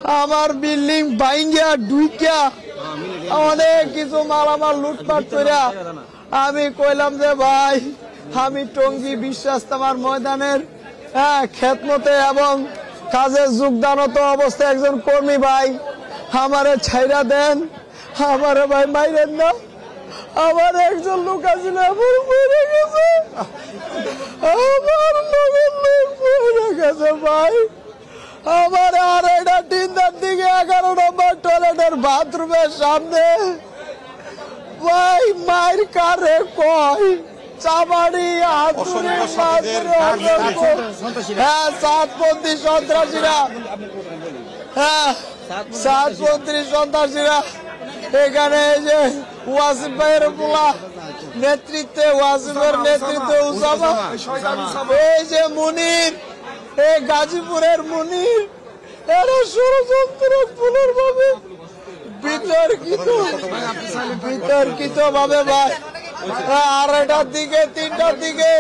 আমার বিল্ডিং ভাঙ্গিয়া ডুইকা অনেক কিছু মালামাল লুটপাট করিয়া আমি কইলাম যে ভাই আমি টঙ্গী বিশ্বাস আমার ময়দানের খেদমতে এবং কাজে যোগদানত অবস্থায় একজন কর্মী ভাই আমারে ছাইরা দেন, আমারে ভাই মাইরেন না। আমার একজন লোক আছিল মরে গেছে, আমার মরে গেছে ভাই। আমার আর এটা 3টার দিকে 11 নম্বর টয়লেটের বাথরুমের সামনে ভাই মায়ের কারে কয় চাবাড়ি সাতপন্থী সন্ত্রাসীরা সাতপন্থী সন্ত্রাসীরা এখানে এই যে ওয়াসিফ ভাইয়ের পোলা নেতৃত্বে, ওয়াসিফের নেতৃত্বে উসামা, এই যে মুনির, এই গাজীপুরের মুনির, এরা ষড়যন্ত্র পুনর ভাবে বিতর্কিত ভাবে ভাই 2:30টার দিকে 3টার দিকে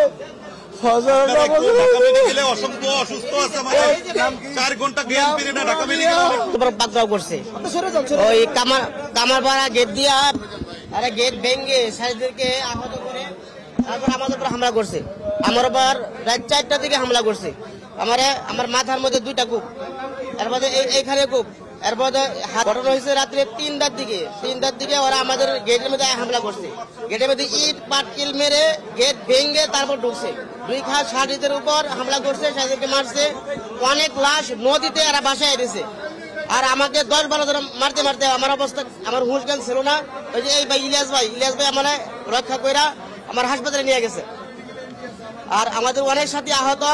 ওই কামারপাড়া গেট দিয়া গেট ভেঙে সাইডদেরকে আহত করে তারপর আমাদের উপর হামলা করছে। আমার উপর রাত 4টার দিকে হামলা করছে। আমার মাথার মধ্যে 2টা কূপ, এর মধ্যে এইখানে কূপ, এর মধ্যে ঘটনা হয়েছে রাত্রে 3টার দিকে ওরা আমাদের গেটের মধ্যে হামলা করছে। গেটের মধ্যে ইট পাটকিল মেরে গেট ভেঙে তারপর ঢুকছে। 2 খাস সারিদের উপর হামলা করছে, সাইদেরকে মারছে। অনেক লাশ নদীতে এরা বাসায় এনেছে। আর আমাকে 10-12 জন মারতে মারতে আমার অবস্থা, আমার হুঁশ জ্ঞান ছিল না। ওই যে এই ভাই ইলিয়াস ভাই আমার রক্ষা কইরা আমার হাসপাতালে নিয়ে গেছে। আর আমাদের অনেক সাথী আহত।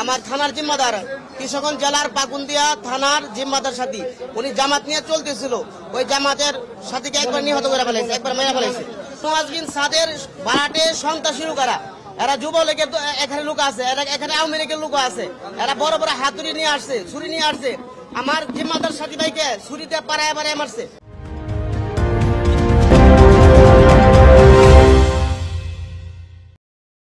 আমার থানার জিম্মাদার কিশোরগঞ্জ জেলার পাকুন্দিয়া থানার জিম্মাদার সাথী, উনি জামাত নিয়ে চলতেছিল, ওই জামাতের সাথীকে একবার নিহত করে ফেলেছে, একবার মেরে ফেলেছে। নওয়াজবিন সাদের ভাড়াটে সন্ত্রাসী লোকেরা, এরা যুবলীগের এখানে লোক আছে, এখানে আওয়ামী লীগের লোক আছে, এরা বড় বড় হাতুড়ি নিয়ে আসছে, ছুরি নিয়ে আসছে। আমার জিম্মাদার সাথী ভাইকে ছুরিতে পাড়ায় মারছে।